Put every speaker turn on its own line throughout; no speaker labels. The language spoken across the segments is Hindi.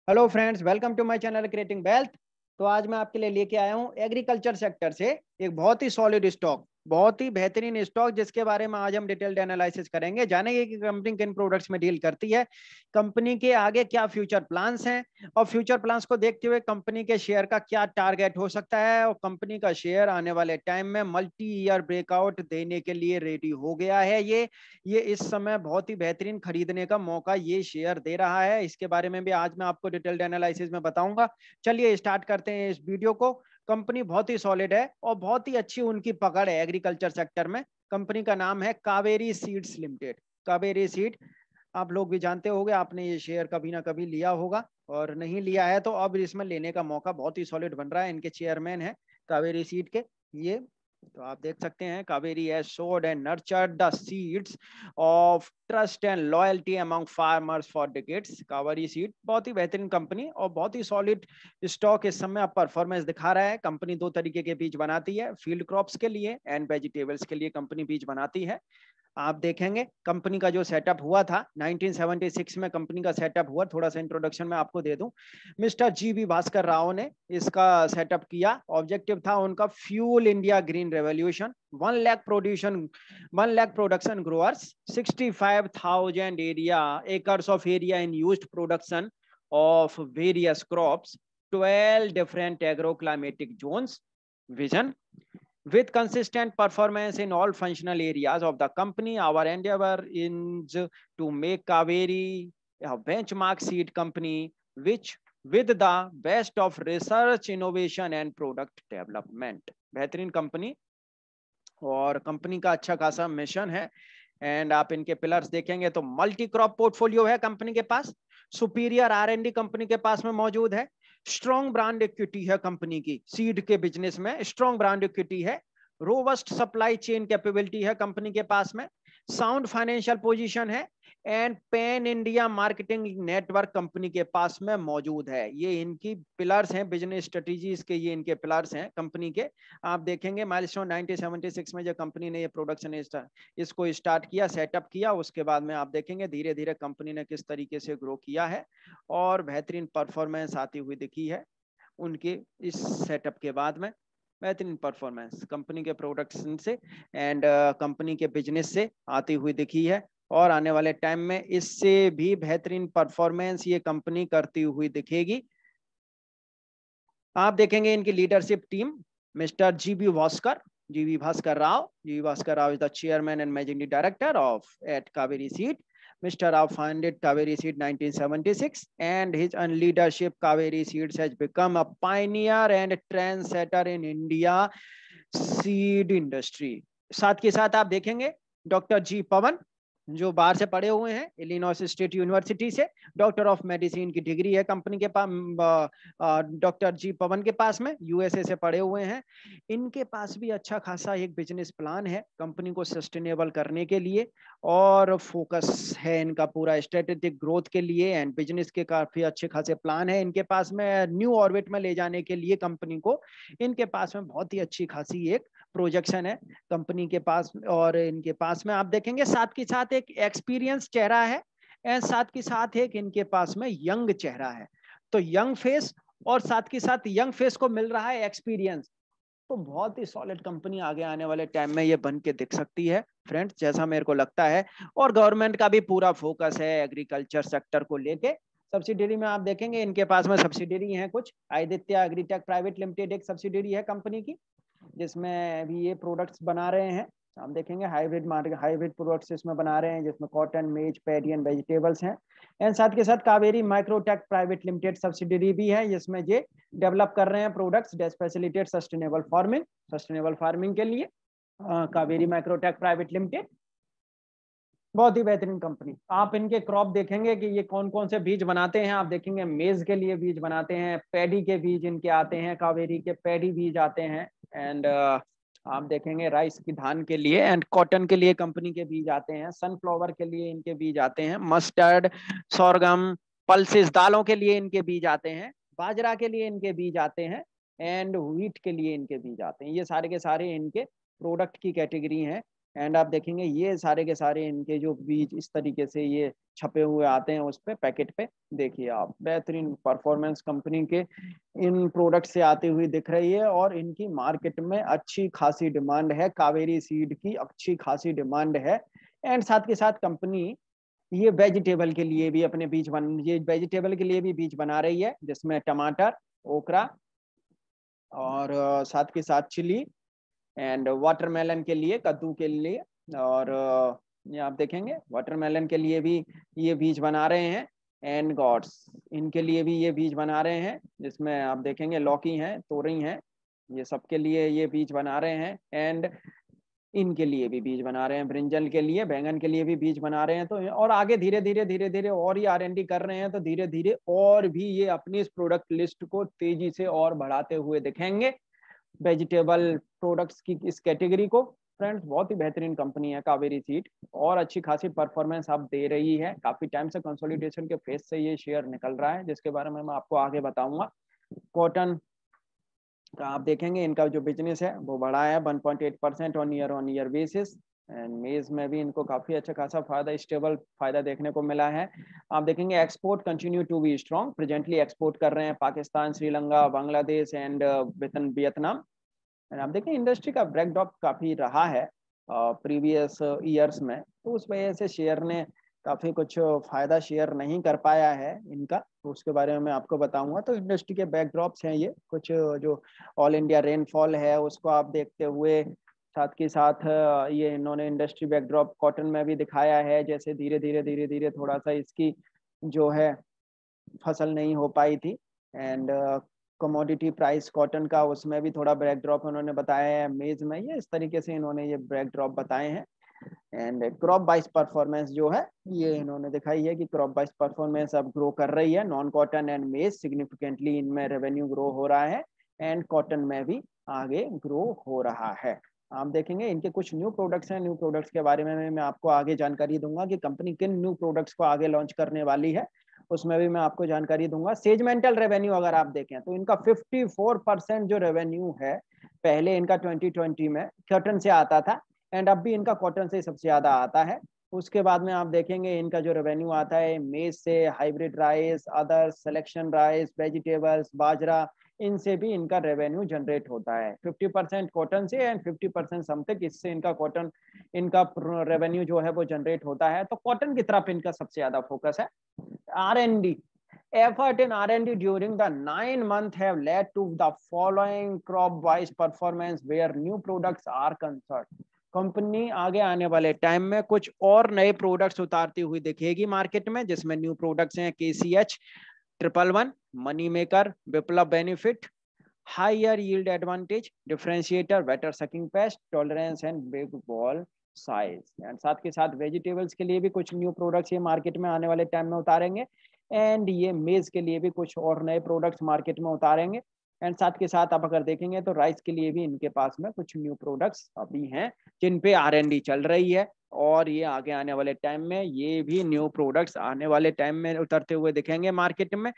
Hello friends, welcome to my channel creating wealth. तो आज मैं आपके लिए लेके आया हूँ एग्रीकल्चर सेक्टर से एक बहुत ही सॉलिड स्टॉक, बहुत ही बेहतरीन स्टॉक, जिसके बारे में आज हम डिटेल्ड एनालिसिस करेंगे। जानेंगे कि कंपनी किन प्रोडक्ट्स में डील करती है, कंपनी के आगे क्या फ्यूचर प्लान्स हैं, और फ्यूचर प्लान्स को देखते हुए कंपनी के शेयर का क्या टारगेट हो सकता है, और कंपनी का शेयर आने वाले टाइम में मल्टी ईयर ब्रेकआउट देने के लिए रेडी हो गया है। ये इस समय बहुत ही बेहतरीन खरीदने का मौका ये शेयर दे रहा है। इसके बारे में भी आज मैं आपको डिटेल्ड एनालिसिस में बताऊंगा। चलिए स्टार्ट करते हैं इस वीडियो को। कंपनी बहुत ही सॉलिड है और बहुत ही अच्छी उनकी पकड़ है एग्रीकल्चर सेक्टर में। कंपनी का नाम है Kaveri seeds limited. Kaveri seed आप लोग भी जानते होंगे, आपने ये शेयर कभी ना कभी लिया होगा, और नहीं लिया है तो अब इसमें लेने का मौका बहुत ही सॉलिड बन रहा है। इनके चेयरमैन है कावेरी सीड के ये। तो आप देख सकते हैं, कावेरी हैज सोड and nurtured the seeds of trust and loyalty among farmers for decades. Kaveri seed बहुत ही बेहतरीन कंपनी और बहुत ही सॉलिड स्टॉक इस समय आप परफॉर्मेंस दिखा रहा है। कंपनी दो तरीके के बीज बनाती है, फील्ड क्रॉप्स के लिए एंड वेजिटेबल्स के लिए कंपनी बीज बनाती है। आप देखेंगे कंपनी का जो सेटअप हुआ था 1976 में, कंपनी का सेटअप हुआ। थोड़ा सा इंट्रोडक्शन में आपको दे दूं, मिस्टर जी भास्कर राव ने इसका सेटअप किया। ऑब्जेक्टिव था उनका fuel India green revolution. 1 lakh production growers, 65,000 area acres of area in used production of various crops, 12 different agro climatic zones. Vision: with consistent performance in all functional areas of the company, our endeavor is to make Kaveri a benchmark seed company which with the best of research, innovation and product development. बेहतरीन कंपनी और कंपनी का अच्छा खासा मिशन है। एंड आप इनके पिलर्स देखेंगे तो मल्टी क्रॉप पोर्टफोलियो है कंपनी के पास, सुपीरियर R&D कंपनी के पास में मौजूद है, स्ट्रॉन्ग ब्रांड इक्विटी है कंपनी की, सीड के बिजनेस में स्ट्रॉन्ग ब्रांड इक्विटी है, रोबस्ट सप्लाई चेन कैपेबिलिटी है कंपनी के पास में, साउंड फाइनेंशियल पोजीशन है, and pan India marketing network company के पास में मौजूद है। ये इनकी पिलर्स हैं, बिजनेस स्ट्रेटेजीज के ये इनके पिलर्स हैं कंपनी के। आप देखेंगे माइलस्टोन 1976 में जब कंपनी ने ये प्रोडक्शन इसको स्टार्ट किया, सेटअप किया, उसके बाद में आप देखेंगे धीरे धीरे कंपनी ने किस तरीके से ग्रो किया है और बेहतरीन परफॉर्मेंस आती हुई दिखी है उनके इस सेटअप के बाद में। बेहतरीन परफॉर्मेंस कंपनी के प्रोडक्शन से एंड कंपनी के बिजनेस से आती हुई दिखी है, और आने वाले टाइम में इससे भी बेहतरीन परफॉर्मेंस ये कंपनी करती हुई दिखेगी। आप देखेंगे इनकी leadership team, mister GV Bhaskar Rao is the chairman and managing director of at Kaveri seed. Mr. Rao founded Kaveri Seed 1976, and his leadership Kaveri Seeds has become a pioneer and trendsetter in India seed industry. साथ के साथ आप देखेंगे डॉक्टर जी पवन, जो बाहर से पढ़े हुए हैं इलिनॉइस स्टेट यूनिवर्सिटी से, डॉक्टर ऑफ मेडिसिन की डिग्री है कंपनी के पास। डॉक्टर जी पवन के पास में USA से पढ़े हुए हैं। इनके पास भी अच्छा खासा एक बिजनेस प्लान है कंपनी को सस्टेनेबल करने के लिए, और फोकस है इनका पूरा स्ट्रेटेजिक ग्रोथ के लिए, एंड बिजनेस के काफी अच्छे खासे प्लान है इनके पास में न्यू ऑर्बिट में ले जाने के लिए कंपनी को। इनके पास में बहुत ही अच्छी खासी एक प्रोजेक्शन है कंपनी के पास, और इनके पास में आप देखेंगे साथ के साथ एक एक्सपीरियंस चेहरा है, एंड साथ के साथ एक इनके पास में यंग चेहरा है। तो यंग फेस और साथ के साथ यंग फेस को मिल रहा है एक्सपीरियंस, तो बहुत ही सॉलिड कंपनी आगे आने वाले टाइम में ये बन के दिख सकती है फ्रेंड्स, जैसा मेरे को लगता है। और गवर्नमेंट का भी पूरा फोकस है एग्रीकल्चर सेक्टर को लेके। सब्सिडरी में आप देखेंगे इनके पास में सब्सिडरी है कुछ, आदित्य एग्रीटेक प्राइवेट लिमिटेड एक सब्सिडरी है कंपनी की, जिसमें अभी ये प्रोडक्ट्स बना रहे हैं। आप देखेंगे हाइब्रिड प्रोडक्ट्स इसमें बना रहे हैं, जिसमें cotton, maize, paddy and vegetables हैं। एंड साथ के साथ Kaveri microtech private limited subsidiary भी है, जिसमें ये डेवलप कर रहे हैं products that facilitate sustainable farming के लिए। कावेरी माइक्रोटेक प्राइवेट लिमिटेड बहुत ही बेहतरीन कंपनी। आप इनके क्रॉप देखेंगे कि ये कौन कौन से बीज बनाते हैं। आप देखेंगे मेज के लिए बीज बनाते हैं, पैडी के बीज इनके आते हैं, कावेरी के पैडी बीज आते हैं, एंड आप देखेंगे राइस की धान के लिए एंड कॉटन के लिए कंपनी के बीज आते हैं, सनफ्लावर के लिए इनके बीज आते हैं, मस्टर्ड, सोरगम, पल्सेस दालों के लिए इनके बीज आते हैं, बाजरा के लिए इनके बीज आते हैं, एंड व्हीट के लिए इनके बीज आते हैं। ये सारे के सारे इनके प्रोडक्ट की कैटेगरी हैं एंड आप देखेंगे ये सारे के सारे इनके जो बीज इस तरीके से ये छपे हुए आते हैं उस पे पैकेट पे। देखिए आप बेहतरीन परफॉर्मेंस कंपनी के इन प्रोडक्ट से आती हुई दिख रही है और इनकी मार्केट में अच्छी खासी डिमांड है, कावेरी सीड की अच्छी खासी डिमांड है। एंड साथ के साथ कंपनी ये वेजिटेबल के लिए भी अपने बीज ये वेजिटेबल के लिए भी बीज बना रही है, जिसमें टमाटर, ओकरा और साथ के साथ चिली एंड वाटरमेलन के लिए, कद्दू के लिए, और ये आप देखेंगे वाटरमेलन के लिए भी ये बीज बना रहे हैं। एंड गॉड्स इनके लिए भी ये बीज बना रहे हैं, जिसमें आप देखेंगे लौकी है, तोरई है, ये सबके लिए ये बीज बना रहे हैं। एंड इनके लिए भी बीज बना रहे हैं, ब्रिंजल के लिए, बैंगन के लिए भी बीज बना रहे हैं। तो और आगे धीरे धीरे और ही R&D कर रहे हैं, तो धीरे धीरे और भी ये अपनी इस प्रोडक्ट लिस्ट को तेजी से और बढ़ाते हुए दिखेंगे वेजिटेबल प्रोडक्ट्स की इस कैटेगरी को। फ्रेंड्स बहुत ही बेहतरीन कंपनी है कावेरी सीड और अच्छी खासी परफॉर्मेंस आप दे रही है। काफी टाइम से कंसोलिडेशन के फेज से ये शेयर निकल रहा है, जिसके बारे में मैं आपको आगे बताऊंगा। कॉटन का आप देखेंगे इनका जो बिजनेस है वो बढ़ा है 1.8% ऑन ईयर बेसिस। एंड मेज में भी इनको काफी अच्छा खासा फायदा, स्टेबल फायदा देखने को मिला है। आप देखेंगे export continue to be strong, presently export कर रहे हैं Pakistan, Sri Lanka, Bangladesh and Vietnam. And आप देखें इंडस्ट्री का ब्रेकड्रॉप काफी रहा है प्रीवियस ईयर्स में, तो उस वजह से शेयर ने काफी कुछ फायदा शेयर नहीं कर पाया है इनका, तो उसके बारे में मैं आपको बताऊंगा। तो इंडस्ट्री के बैकड्रॉप्स हैं ये कुछ, जो ऑल इंडिया रेनफॉल है उसको आप देखते हुए, साथ के साथ ये इन्होंने इंडस्ट्री बैकड्रॉप कॉटन में भी दिखाया है, जैसे धीरे धीरे थोड़ा सा इसकी जो है फसल नहीं हो पाई थी। एंड कमोडिटी प्राइस कॉटन का उसमें भी थोड़ा ब्रेक ड्रॉप उन्होंने बताया है मेज में, ये इस तरीके से इन्होंने ये ब्रेक ड्रॉप बताए हैं। एंड क्रॉप वाइज परफॉर्मेंस जो है ये इन्होंने दिखाई है कि क्रॉप वाइज परफॉर्मेंस अब ग्रो कर रही है। नॉन कॉटन एंड मेज सिग्निफिकेंटली इनमें रेवेन्यू ग्रो हो रहा है एंड कॉटन में भी आगे ग्रो हो रहा है। आप देखेंगे इनके कुछ न्यू प्रोडक्ट्स हैं, न्यू प्रोडक्ट्स के बारे में मैं आपको आगे जानकारी दूंगा कि कंपनी किन न्यू प्रोडक्ट्स को आगे लॉन्च करने वाली है, उसमें भी मैं आपको जानकारी दूंगा। सेजमेंटल रेवेन्यू अगर आप देखें तो इनका 54% जो रेवेन्यू है, पहले इनका 2020 में कॉटन से आता था एंड अब भी इनका कॉटन से सबसे ज्यादा आता है। उसके बाद में आप देखेंगे इनका जो रेवेन्यू आता है मेज से, hybrid rice, other selection rice, vegetables, बाजरा, इनसे भी इनका रेवेन्यू जनरेट होता है। 50% कॉटन से एंड 50% समथिंग इससे इनका कॉटन, इनका रेवेन्यू जो है वो जनरेट होता है। तो कॉटन की तरफ इनका सबसे ज्यादा फोकस है। R&D effort in R&D during the 9 months have led to the following crop wise performance where new products are concerned। Company आगे आने वाले टाइम में कुछ और नए प्रोडक्ट्स उतारती हुई दिखेगी मार्केट में, जिसमें न्यू प्रोडक्ट्स हैं KCH 111, money maker, Viplav benefit, higher yield advantage, differentiator, better sucking pest tolerance and big boll size. And साथ के साथ वेजिटेबल्स के लिए भी कुछ न्यू प्रोडक्ट्स ये मार्केट में आने वाले टाइम में उतारेंगे एंड ये मेज के लिए भी कुछ और नए प्रोडक्ट्स मार्केट में उतारेंगे। एंड साथ के साथ आप अगर देखेंगे तो राइस के लिए भी इनके पास में कुछ न्यू प्रोडक्ट्स अभी हैं जिन पे R&D चल रही है और ये आगे आने वाले टाइम में ये भी न्यू प्रोडक्ट्स आने वाले टाइम में उतरते हुए दिखेंगे मार्केट में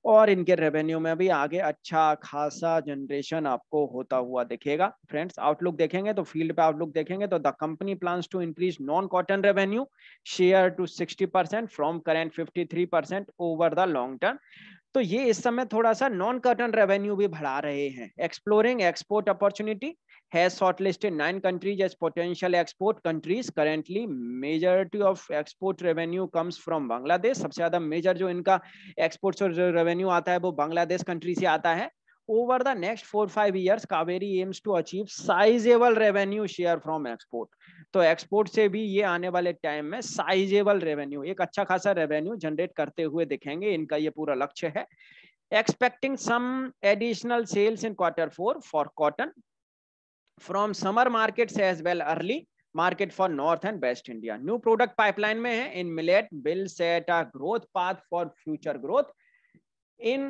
और इनके रेवेन्यू में भी आगे अच्छा खासा जनरेशन आपको होता हुआ दिखेगा। फ्रेंड्स आउटलुक देखेंगे तो फील्ड पे आउटलुक देखेंगे तो the company plans to increase non cotton revenue share to 60% from current 53% over the long term. तो ये इस समय थोड़ा सा नॉन कॉटन रेवेन्यू भी बढ़ा रहे हैं। Exploring export opportunity has shortlisted 9 countries as potential export countries. Currently majority of export revenue comes from Bangladesh। सबसे ज्यादा मेजर जो इनका एक्सपोर्ट्स और रेवेन्यू आता है वो बांग्लादेश कंट्री से आता है। Over the next 4-5 years, Kaveri aims to achieve sizable revenue share from export। तो एक्सपोर्ट से भी ये आने वाले टाइम में साइजेबल रेवेन्यू, एक अच्छा खासा रेवेन्यू जनरेट करते हुए दिखेंगे, इनका ये पूरा लक्ष्य है। Expecting some additional sales in Q4 for cotton from summer markets as well early market for North and West India। New product pipeline में है in millet will set a growth path for future growth in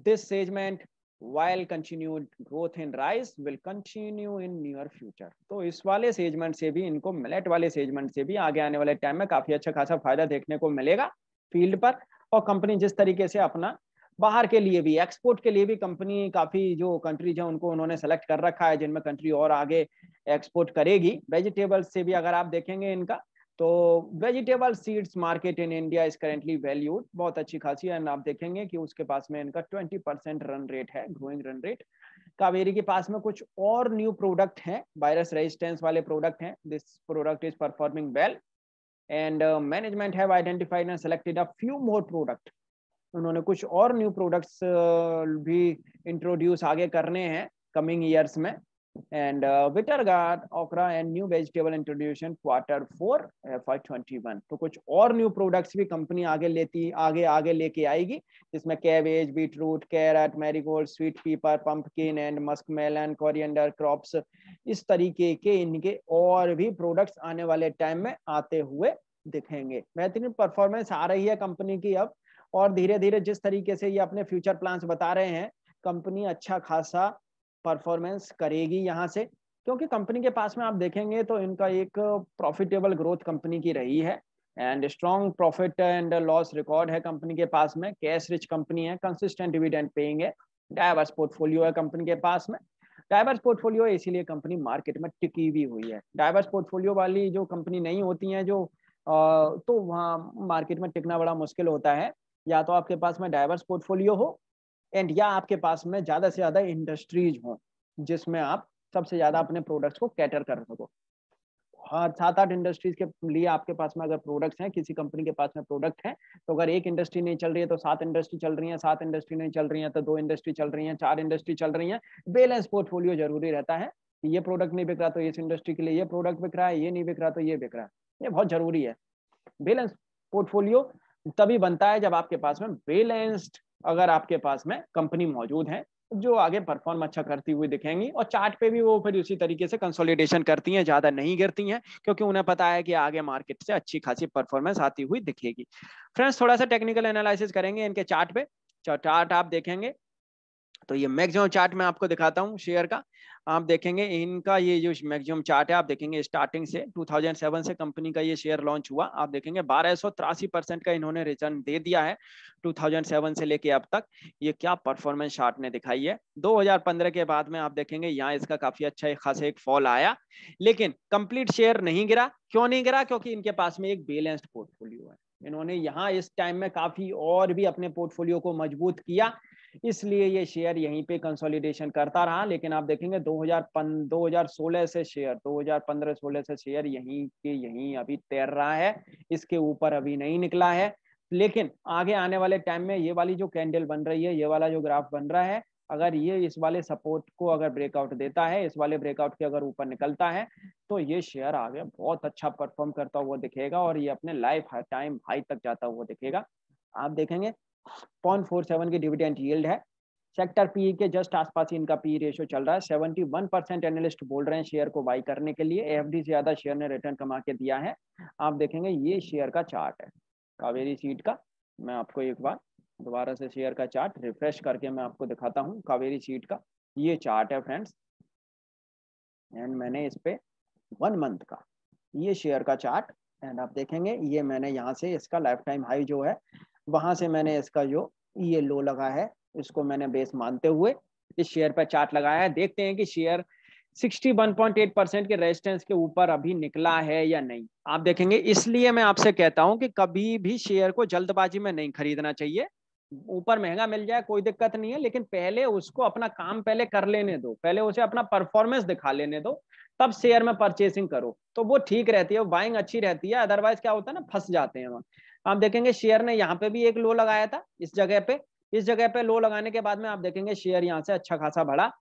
this segment while continued growth in rice will continue in near future। तो इस वाले सेगमेंट से भी इनको, मिलेट वाले सेगमेंट से भी आगे आने वाले टाइम में काफी अच्छा खासा फायदा देखने को मिलेगा फील्ड पर। और कंपनी जिस तरीके से अपना बाहर के लिए भी, एक्सपोर्ट के लिए भी कंपनी काफी जो कंट्रीज है उनको उन्होंने सेलेक्ट कर रखा है, जिनमें कंट्री और आगे एक्सपोर्ट करेगी। वेजिटेबल्स से भी अगर आप देखेंगे इनका, तो vegetable seeds market in India is currently valued, बहुत अच्छी खासी है। आप देखेंगे कि उसके पास में इनका 20% रन रेट है, ग्रोइंग रन रेट। कावेरी के पास में कुछ और न्यू प्रोडक्ट हैं, वायरस रेजिस्टेंस वाले प्रोडक्ट हैं। This product is performing well and management have identified and selected a few more product. उन्होंने कुछ और न्यू प्रोडक्ट्स भी इंट्रोड्यूस आगे करने हैं कमिंग ईयर्स में। एंड विटर गार्ड ओकरा and new vegetable introduction Q4 FY21। तो कुछ और न्यू प्रोडक्ट्स भी कंपनी आगे लेके आएगी, जिसमें cabbage, beetroot, carrot, marigold, sweet pepper, pumpkin and muskmelon, coriander, crops, इस तरीके के इनके और भी प्रोडक्ट्स आने वाले टाइम में आते हुए दिखेंगे। बेहतरीन परफॉर्मेंस आ रही है कंपनी की अब, और धीरे धीरे जिस तरीके से ये अपने फ्यूचर प्लान्स बता रहे हैं, कंपनी अच्छा खासा परफॉर्मेंस करेगी यहाँ से। क्योंकि कंपनी के पास में आप देखेंगे तो इनका एक प्रॉफिटेबल ग्रोथ कंपनी की रही है and strong profit and loss record है कंपनी के पास में। कैश रिच कंपनी है, कंसिस्टेंट डिविडेंड पेइंग है, डाइवर्स पोर्टफोलियो है कंपनी के पास में। डाइवर्स पोर्टफोलियो इसीलिए कंपनी मार्केट में टिकी भी हुई है। डाइवर्स पोर्टफोलियो वाली जो कंपनी नहीं होती है जो तो वहाँ मार्केट में टिकना बड़ा मुश्किल होता है। या तो आपके पास में डाइवर्स पोर्टफोलियो हो एंड या आपके पास में ज्यादा से ज्यादा इंडस्ट्रीज हो जिसमें आप सबसे ज्यादा अपने प्रोडक्ट्स को कैटर कर सको। हाँ, 7-8 इंडस्ट्रीज के लिए आपके पास में अगर प्रोडक्ट्स हैं, किसी कंपनी के पास में प्रोडक्ट हैं, तो अगर एक इंडस्ट्री नहीं चल रही है तो 7 इंडस्ट्री चल रही है, 7 इंडस्ट्री नहीं चल रही है तो 2 इंडस्ट्री चल रही है, 4 इंडस्ट्री चल रही है। बैलेंस पोर्टफोलियो जरूरी रहता है। ये प्रोडक्ट नहीं बिक रहा तो इस इंडस्ट्री के लिए ये प्रोडक्ट बिक रहा है, ये नहीं बिक रहा तो ये बिक रहा है। ये बहुत जरूरी है। बैलेंस पोर्टफोलियो तभी बनता है जब आपके पास में बैलेंस्ड, अगर आपके पास में कंपनी मौजूद है जो आगे परफॉर्म अच्छा करती हुई दिखेंगी, और चार्ट पे भी वो फिर उसी तरीके से कंसोलिडेशन करती हैं, ज्यादा नहीं गिरती हैं, क्योंकि उन्हें पता है कि आगे मार्केट से अच्छी खासी परफॉर्मेंस आती हुई दिखेगी। फ्रेंड्स, थोड़ा सा टेक्निकल एनालिसिस करेंगे इनके चार्ट पे। चार्ट आप देखेंगे तो ये मैक्सिमम चार्ट मैं आपको दिखाता हूँ शेयर का। आप देखेंगे इनका ये जो मैक्सिमम चार्ट है, आप देखेंगे स्टार्टिंग से 2007 से कंपनी का ये शेयर लॉन्च हुआ, आप देखेंगे 1283% का इन्होंने रिटर्न दे दिया है 2007 से लेके अब तक। ये क्या परफॉर्मेंस चार्ट ने दिखाई है। 2015 के बाद में आप देखेंगे यहाँ इसका काफी अच्छा एक खासा एक फॉल आया, लेकिन कंप्लीट शेयर नहीं गिरा। क्यों नहीं गिरा? क्योंकि इनके पास में एक बैलेंस्ड पोर्टफोलियो है। इन्होंने यहाँ इस टाइम में काफी और भी अपने पोर्टफोलियो को मजबूत किया, इसलिए ये शेयर यहीं पे कंसोलिडेशन करता रहा। लेकिन आप देखेंगे 2016 से शेयर 2015-16 से शेयर यहीं के यहीं अभी तैर रहा है, इसके ऊपर अभी नहीं निकला है। लेकिन आगे आने वाले टाइम में ये वाली जो कैंडल बन रही है, ये वाला जो ग्राफ बन रहा है, अगर ये इस वाले सपोर्ट को अगर ब्रेकआउट देता है, इस वाले ब्रेकआउट के अगर ऊपर निकलता है, तो ये शेयर आगे बहुत अच्छा परफॉर्म करता हुआ दिखेगा और ये अपने लाइफ टाइम हाई तक जाता हुआ दिखेगा। आप देखेंगे 0.47 की डिविडेंड यील्ड है। सेक्टर पी के जस्ट आसपास ही इनका पी रेशियो चल रहा है। 71% एनालिस्ट बोल रहे हैं शेयर को बाई करने के लिए। एफडी से ज्यादा शेयर ने रिटर्न कमा के दिया है। आप देखेंगे ये शेयर का चार्ट है कावेरी सीड का। मैं आपको एक बार दोबारा से शेयर का चार्ट रिफ्रेश करके मैं आपको दिखाता हूँ। कावेरी सीड का ये चार्ट है फ्रेंड्स, एंड मैंने इस पे 1 मंथ का ये शेयर का चार्ट, एंड आप देखेंगे ये मैंने यहाँ से इसका लाइफ टाइम हाई जो है वहां से मैंने इसका जो ये लो लगा है इसको मैंने बेस मानते हुए इस शेयर पर चार्ट लगाया है। देखते हैं कि शेयर 61.8% के रेजिस्टेंस के ऊपर अभी निकला है या नहीं। आप देखेंगे, इसलिए मैं आपसे कहता हूं कि कभी भी शेयर को जल्दबाजी में नहीं खरीदना चाहिए। ऊपर महंगा मिल जाए कोई दिक्कत नहीं है, लेकिन पहले उसको अपना काम पहले कर लेने दो, पहले उसे अपना परफॉर्मेंस दिखा लेने दो, तब शेयर में परचेसिंग करो तो वो ठीक रहती है, वो बाइंग अच्छी रहती है। अदरवाइज क्या होता है ना, फंस जाते हैं वहां। आप देखेंगे शेयर ने यहाँ पे भी एक लो लगाया था इस जगह पे लो लगाने के बाद में आप देखेंगे शेयर यहाँ से अच्छा खासा बढ़ा,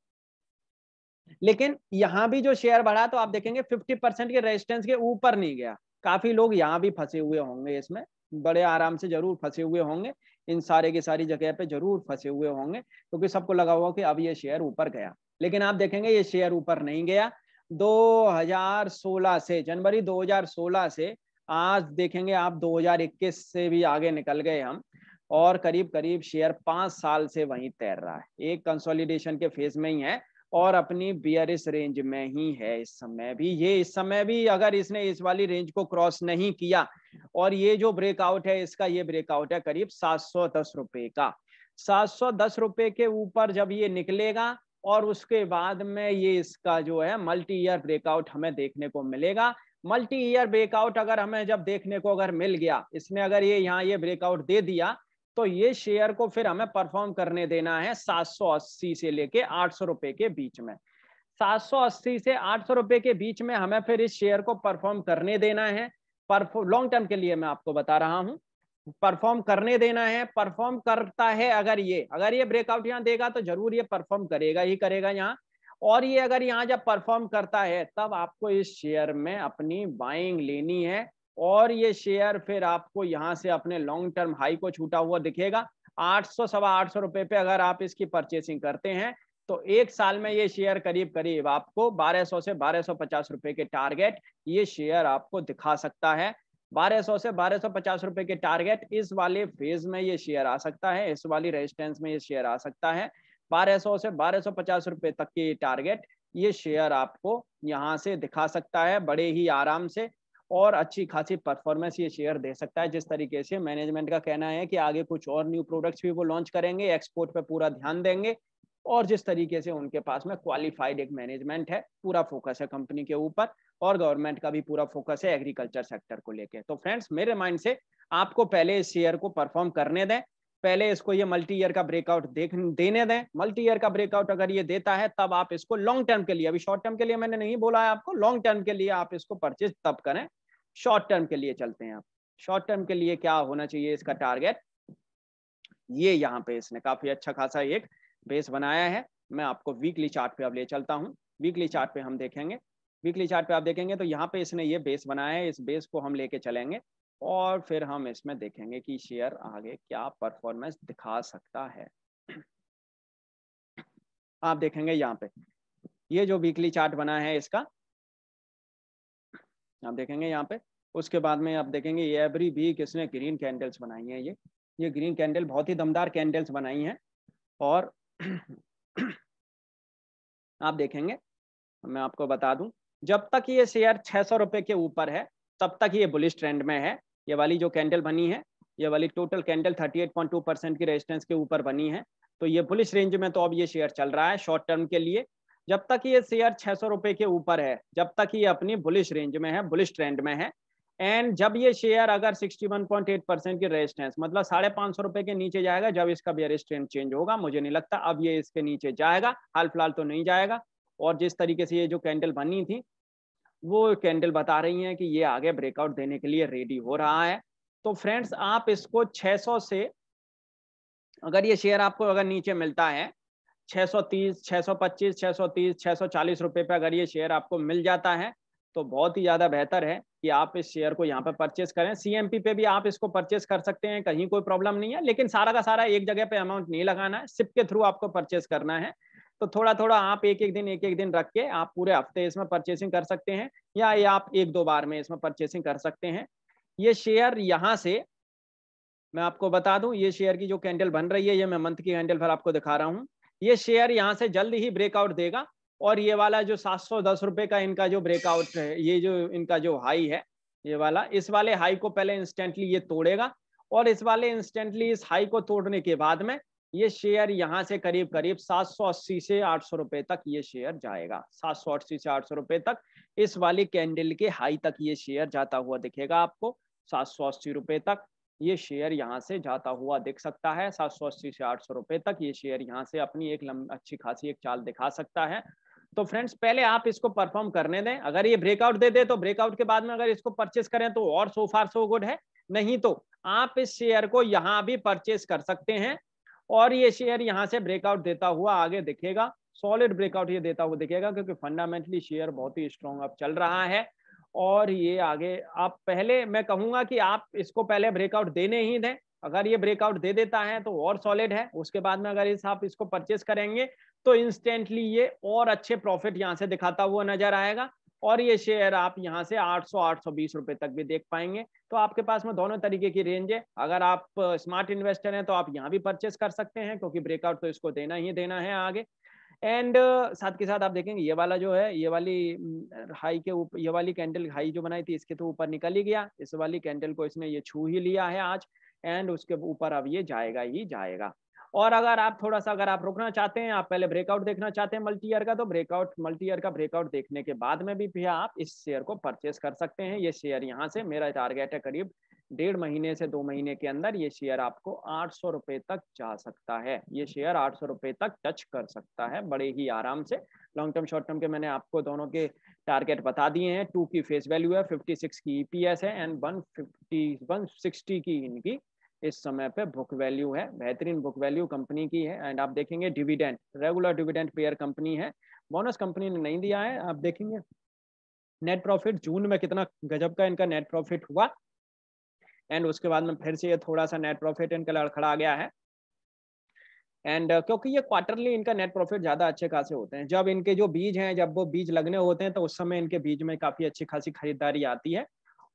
लेकिन यहाँ भी जो शेयर बढ़ा तो आप देखेंगे 50% के रेजिस्टेंस के ऊपर नहीं गया। काफी लोग यहाँ भी फंसे हुए होंगे, इसमें बड़े आराम से जरूर फंसे हुए होंगे, इन सारे की सारी जगह पे जरूर फंसे हुए होंगे, क्योंकि सबको लगा हुआ कि अब ये शेयर ऊपर गया। लेकिन आप देखेंगे ये शेयर ऊपर नहीं गया। 2016 से जनवरी 2016 से आज देखेंगे आप 2021 से भी आगे निकल गए हम, और करीब करीब शेयर 5 साल से वहीं तैर रहा है, एक कंसोलिडेशन के फेज में ही है और अपनी बियरिश रेंज में ही है इस समय भी। ये इस समय भी अगर इसने इस वाली रेंज को क्रॉस नहीं किया, और ये जो ब्रेकआउट है इसका, ये ब्रेकआउट है करीब 710 रुपए का। 710 रुपए के ऊपर जब ये निकलेगा और उसके बाद में ये इसका जो है मल्टी ईयर ब्रेकआउट हमें देखने को मिलेगा। मल्टी ईयर ब्रेकआउट अगर हमें जब देखने को अगर मिल गया, इसने अगर ये यहाँ ये ब्रेकआउट दे दिया, तो ये शेयर को फिर हमें परफॉर्म करने देना है 780 से लेके 800 रुपए के बीच में। 780 से 800 रुपए के बीच में हमें फिर इस शेयर को परफॉर्म करने देना है। लॉन्ग टर्म के लिए मैं आपको बता रहा हूं, परफॉर्म करने देना है। परफॉर्म करता है अगर ये ब्रेकआउट यहाँ देगा तो जरूर ये परफॉर्म करेगा ही करेगा यहाँ। और ये अगर यहाँ जब परफॉर्म करता है तब आपको इस शेयर में अपनी बाइंग लेनी है। और ये शेयर फिर आपको यहाँ से अपने लॉन्ग टर्म हाई को छूटा हुआ दिखेगा। 800 सवा 800 रुपए पे अगर आप इसकी परचेसिंग करते हैं तो एक साल में ये शेयर करीब करीब आपको 1200 से 1250 रुपए के टारगेट ये शेयर आपको दिखा सकता है। 1200 से 1250 रुपए के टारगेट इस वाले फेज में ये शेयर आ सकता है, इस वाली रेजिस्टेंस में ये शेयर आ सकता है। 1200 से 1250 रुपए तक के टारगेट ये शेयर आपको यहाँ से दिखा सकता है बड़े ही आराम से, और अच्छी खासी परफॉर्मेंस ये शेयर दे सकता है। जिस तरीके से मैनेजमेंट का कहना है कि आगे कुछ और न्यू प्रोडक्ट्स भी वो लॉन्च करेंगे, एक्सपोर्ट पे पूरा ध्यान देंगे, और जिस तरीके से उनके पास में क्वालिफाइड एक मैनेजमेंट है, पूरा फोकस है कंपनी के ऊपर, और गवर्नमेंट का भी पूरा फोकस है एग्रीकल्चर सेक्टर को लेके। तो फ्रेंड्स मेरे माइंड से आपको पहले इस शेयर को परफॉर्म करने दें, पहले इसको ये मल्टी ईयर का ब्रेकआउट देने दें। मल्टी ईयर का ब्रेकआउट अगर ये देता है तब आप इसको लॉन्ग टर्म के लिए, अभी शॉर्ट टर्म के लिए मैंने नहीं बोला है आपको, लॉन्ग टर्म के लिए आप इसको परचेज तब करें। शॉर्ट टर्म के लिए चलते हैं आप। शॉर्ट टर्म के लिए क्या होना चाहिए इसका टारगेट, ये यहाँ पे इसने काफी अच्छा खासा एक बेस बनाया है। मैं आपको वीकली चार्ट पे अब ले चलता हूँ। वीकली चार्ट पे हम देखेंगे, वीकली चार्ट पे आप देखेंगे तो यहाँ पे इसने ये बेस बनाया है, इस बेस को हम लेके चलेंगे और फिर हम इसमें देखेंगे कि शेयर आगे क्या परफॉर्मेंस दिखा सकता है। आप देखेंगे यहाँ पे ये जो वीकली चार्ट बना है इसका, आप देखेंगे यहाँ पे। उसके बाद में आप देखेंगे ये एवरी वीक इसने ग्रीन कैंडल्स बनाई हैं। ये ग्रीन कैंडल बहुत ही दमदार कैंडल्स बनाई हैं। और आप देखेंगे, मैं आपको बता दूं, जब तक ये शेयर 600 रुपए के ऊपर है तब तक ये बुलिश ट्रेंड में है। ये वाली जो कैंडल बनी है, ये वाली टोटल कैंडल 38.2% की रेजिस्टेंस के ऊपर बनी है, तो ये बुलिश रेंज में तो अब ये शेयर चल रहा है शॉर्ट टर्म के लिए। जब तक ये शेयर 600 रुपए के ऊपर है, जब तक ये अपनी बुलिश रेंज में है, बुलिश ट्रेंड में है। एंड जब ये शेयर अगर 61.8% की रेजिस्टेंस मतलब 550 रुपए के नीचे जाएगा, जब इसका बेयरिश ट्रेंड चेंज होगा, मुझे नहीं लगता अब ये इसके नीचे जाएगा, हाल फिलहाल तो नहीं जाएगा। और जिस तरीके से ये जो कैंडल बनी थी वो कैंडल बता रही हैं कि ये आगे ब्रेकआउट देने के लिए रेडी हो रहा है। तो फ्रेंड्स आप इसको 600 से, अगर ये शेयर आपको अगर नीचे मिलता है 630, 625, 630, 640 रुपए पे अगर ये शेयर आपको मिल जाता है तो बहुत ही ज्यादा बेहतर है कि आप इस शेयर को यहाँ पे परचेस करें। सीएमपी पे भी आप इसको परचेस कर सकते हैं, कहीं कोई प्रॉब्लम नहीं है, लेकिन सारा का सारा एक जगह पे अमाउंट नहीं लगाना है, सिप के थ्रू आपको परचेस करना है। तो थोड़ा थोड़ा आप एक एक दिन रख के आप पूरे हफ्ते इसमें परचेसिंग कर सकते हैं, या ये आप एक दो बार में इसमें परचेसिंग कर सकते हैं। ये शेयर यहाँ से मैं आपको बता दूं, ये शेयर की जो कैंडल बन रही है, ये मैं मंथ की कैंडल पर आपको दिखा रहा हूँ। ये शेयर यहाँ से जल्द ही ब्रेकआउट देगा, और ये वाला जो 710 रुपए का इनका जो ब्रेकआउट है, ये जो इनका जो हाई है, ये वाला, इस वाले हाई को पहले इंस्टेंटली ये तोड़ेगा, और इस वाले इंस्टेंटली इस हाई को तोड़ने के बाद में ये शेयर यहाँ से करीब करीब 780 से 800 रुपए तक ये शेयर जाएगा। 780 से 800 रुपए तक इस वाली कैंडल के हाई तक ये शेयर जाता हुआ दिखेगा आपको। 780 रुपए तक ये शेयर यहाँ से जाता हुआ दिख सकता है। 780 से 800 रुपए तक ये शेयर यहाँ से अपनी एक अच्छी खासी एक चाल दिखा सकता है। तो फ्रेंड्स पहले आप इसको परफॉर्म करने दें। अगर ये ब्रेकआउट दे दे तो ब्रेकआउट के बाद में अगर इसको परचेस करें तो और सो फार सो गुड है, नहीं तो आप इस शेयर को यहाँ भी परचेस कर सकते हैं। और ये शेयर यहाँ से ब्रेकआउट देता हुआ आगे दिखेगा, सॉलिड ब्रेकआउट ये देता हुआ दिखेगा, क्योंकि फंडामेंटली शेयर बहुत ही स्ट्रॉन्ग अब चल रहा है। और ये आगे आप पहले, मैं कहूंगा कि आप इसको पहले ब्रेकआउट देने ही दें। अगर ये ब्रेकआउट दे देता है तो और सॉलिड है, उसके बाद में अगर आप इसको परचेस करेंगे तो इंस्टेंटली ये और अच्छे प्रॉफिट यहाँ से दिखाता हुआ नजर आएगा, और ये शेयर आप यहाँ से 800-820 रुपए तक भी देख पाएंगे। तो आपके पास में दोनों तरीके की रेंज है। अगर आप स्मार्ट इन्वेस्टर हैं तो आप यहाँ भी परचेस कर सकते हैं, क्योंकि ब्रेकआउट तो इसको देना ही देना है आगे। एंड साथ के साथ आप देखेंगे ये वाला जो है, ये वाली हाई के ऊपर, ये वाली कैंडल हाई जो बनाई थी इसके तो ऊपर निकल ही गया, इस वाली कैंडल को इसने ये छू ही लिया है आज, एंड उसके ऊपर अब ये जाएगा ही जाएगा। और अगर आप थोड़ा सा अगर आप रुकना चाहते हैं, आप पहले ब्रेकआउट देखना चाहते हैं मल्टी ईयर का, तो मल्टी ईयर का ब्रेकआउट देखने के बाद में भी आप इस शेयर को परचेस कर सकते हैं। ये शेयर यहाँ से मेरा टारगेट है करीब 1.5 महीने से 2 महीने के अंदर ये शेयर आपको 800 रुपए तक जा सकता है। ये शेयर 800 रुपए तक टच कर सकता है बड़े ही आराम से। लॉन्ग टर्म शॉर्ट टर्म के मैंने आपको दोनों के टारगेट बता दिए हैं। 2 की फेस वैल्यू है, 56 की ईपीएस है एंड 160 की इनकी इस समय पे बुक वैल्यू है। बेहतरीन बुक वैल्यू कंपनी की है। एंड आप देखेंगे dividend, regular dividend pair company है। बोनस कंपनी ने नहीं दिया है। आप देखेंगे नेट प्रॉफिट जून में कितना गजब का इनका नेट प्रॉफिट हुआ एंड उसके बाद में फिर से ये थोड़ा सा नेट प्रॉफिट इनका लड़खड़ा गया है। एंड क्योंकि ये क्वार्टरली इनका नेट प्रॉफिट ज्यादा अच्छे खासे होते हैं। जब इनके जो बीज हैं, जब वो बीज लगने होते हैं तो उस समय इनके बीज में काफी अच्छी खासी खरीदारी आती है।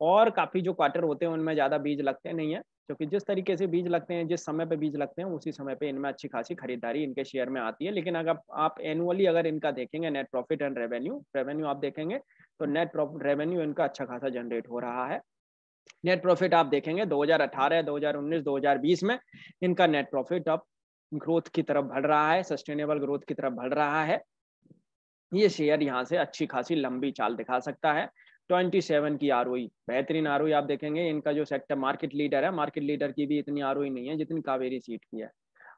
और काफी जो क्वार्टर होते हैं उनमें ज्यादा बीज लगते नहीं है, क्योंकि जिस तरीके से बीज लगते हैं, जिस समय पे बीज लगते हैं, उसी समय पे इनमें अच्छी खासी खरीदारी इनके शेयर में आती है। लेकिन अगर आप एनुअली अगर इनका देखेंगे नेट प्रॉफिट एंड रेवेन्यू आप देखेंगे तो नेट प्रॉफिट रेवेन्यू इनका अच्छा खासा जनरेट हो रहा है। नेट प्रॉफिट आप देखेंगे 2018, 2019, 2020 में इनका नेट प्रॉफिट अब ग्रोथ की तरफ बढ़ रहा है, सस्टेनेबल ग्रोथ की तरफ बढ़ रहा है। ये शेयर यहाँ से अच्छी खासी लंबी चाल दिखा सकता है। 27 की आरओई, बेहतरीन आरओई आप देखेंगे। इनका जो सेक्टर मार्केट लीडर है, मार्केट लीडर की भी इतनी आरओई नहीं है जितनी कावेरी सीड की है।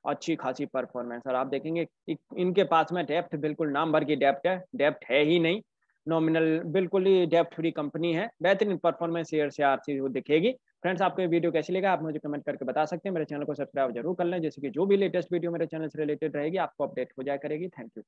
अच्छी खासी परफॉर्मेंस। और आप देखेंगे इनके पास में डेप्थ बिल्कुल नाम भर की डेप्थ है ही नहीं। नॉमिनल बिल्कुल ही डेप्थ फ्री कंपनी है। बेहतरीन परफॉर्मेंस शेयर से आपको दिखेगी। फ्रेंड्स, आपको ये वीडियो कैसी लगा आप मुझे कमेंट करके बता सकते हैं। मेरे चैनल को सब्सक्राइब जरूर कर लें, जैसे कि जो भी लेटेस्ट वीडियो मेरे चैनल से रिलेटेड रहेगी आपको अपडेट हो जाया करेगी। Thank you.